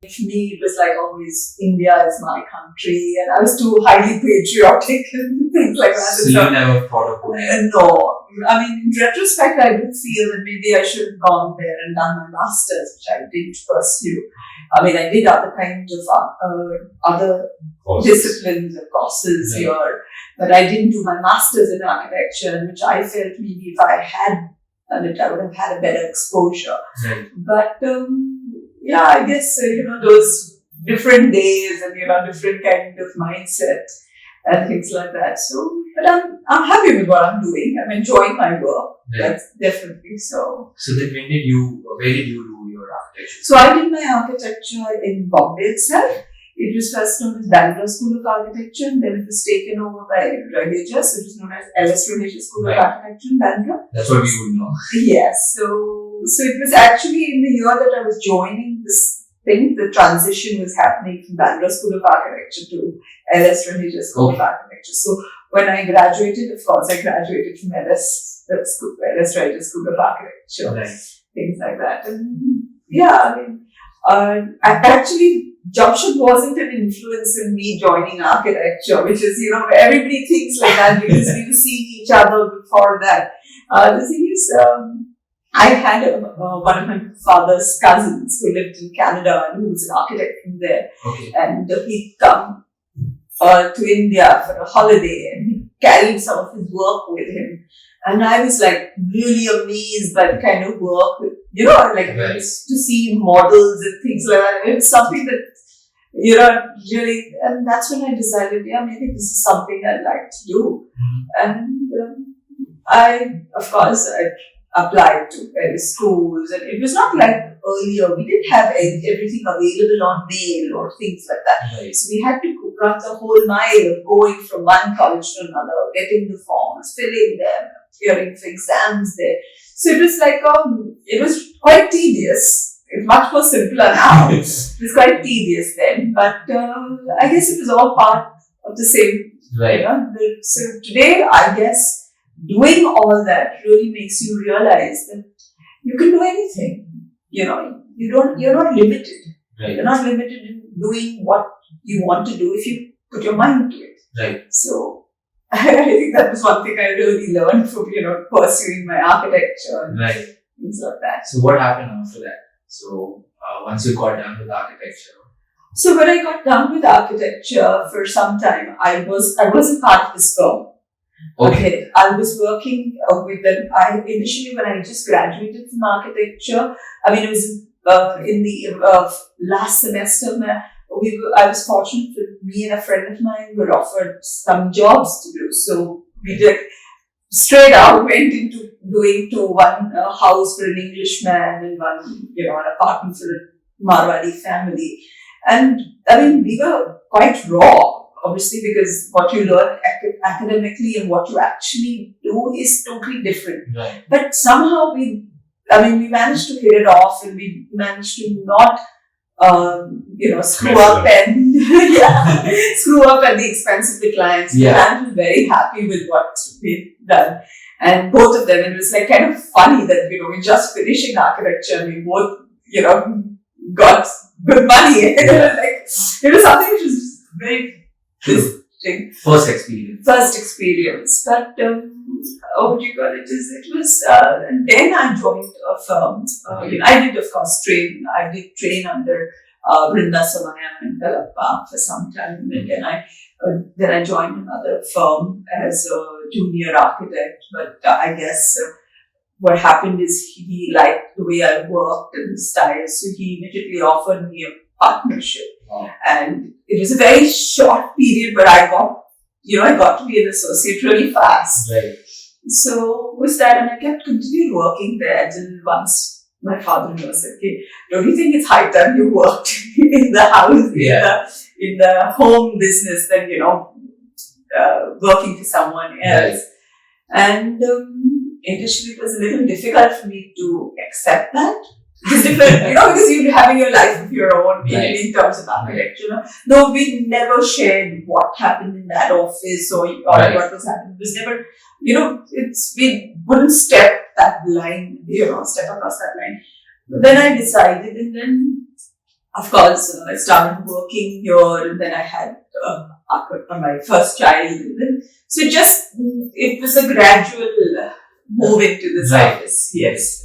For me, it was like always India is my country, and I was too highly patriotic and things like that. So you never thought of going? No. I mean, in retrospect, I do feel that maybe I should have gone there and done my master's, which I didn't pursue. I mean, I did other kinds of other disciplines and courses here, but I didn't do my master's in architecture, which I felt maybe if I had done it, I would have had a better exposure. Right. But yeah, I guess, those different days and, different kind of mindset and things like that. So, but I'm happy with what I'm doing. I'm enjoying my work. Yeah. That's definitely so. So then where did you do your architecture? So I did my architecture in Bombay itself. It was first known as Bangalore School of Architecture, and then it was taken over by Religious, which is known as LS Religious School of Architecture in Bangalore. That's what we would know. Yes. So it was actually in the year that I was joining this thing, the transition was happening from Bangalore School of Architecture to LS Religious School of Architecture. So when I graduated, of course, I graduated from LS Religious School of Architecture, things like that. And yeah, I mean, actually, Jamshid wasn't an influence in me joining architecture, which is, everybody thinks like that because we were seeing each other before that. The thing is, I had one of my father's cousins who lived in Canada and who was an architect from there. Okay. And he'd come to India for a holiday and he carried some of his work with him. And I was like really amazed by the kind of work, to see models and things like that. It was something that, really, and that's when I decided, maybe this is something I'd like to do. Mm-hmm. And I applied to various schools, and it was not like earlier, we didn't have everything available on mail or things like that. Right. So we had to run the whole mile of going from one college to another, getting the forms, filling them, appearing for exams there. So it was like, it was quite tedious. It's much more simpler now. It was quite tedious then, but I guess it was all part of the same. Right. So today, I guess, doing all that really makes you realize that you can do anything. You're not limited. Right. You're not limited in doing what you want to do if you put your mind to it. Right. So I think that was one thing I really learned from, pursuing my architecture and things like that. So what happened after that? So once you got done with architecture? So when I got done with architecture, for some time, I wasn't part of this firm. Okay. I was working with them. Initially, when I just graduated from architecture, it was in the last semester. I was fortunate that me and a friend of mine were offered some jobs to do. So we did straight out went into doing one house for an Englishman and one, an apartment for a Marwadi family. And we were quite raw, obviously, because what you learn academically and what you actually do is totally different. Right. But somehow we managed to hit it off, and we managed to not, screw up and screw up at the expense of the clients. Yeah. The client was very happy with what we'd done. And both of them, it was like kind of funny that, we're just finishing architecture and we both, got good money. Yeah. It was something which was very interesting. First experience. But, what do you call it? It was, and then I joined a firm. I did, of course, train. I did train under Brinda Samaya and Kalappa for some time. And then I joined another firm as a junior architect. But I guess what happened is he liked the way I worked and the style, so he immediately offered me a partnership. Wow. And it was a very short period, but I got to be an associate really fast. Right. So with that, and I continued working there until once my father-in-law said, "Okay, don't you think it's high time you worked in the house, in the home business than working for someone else?" Right. And initially, it was a little difficult for me to accept that. It's different, because you're having your life of your own in terms of architecture. No, we never shared what happened in that office or what was happening. It was never, we wouldn't step that line, step across that line. But then I decided, and then of course, I started working here, and then I had my first child. And so it was a gradual move into this Right. office. Yes.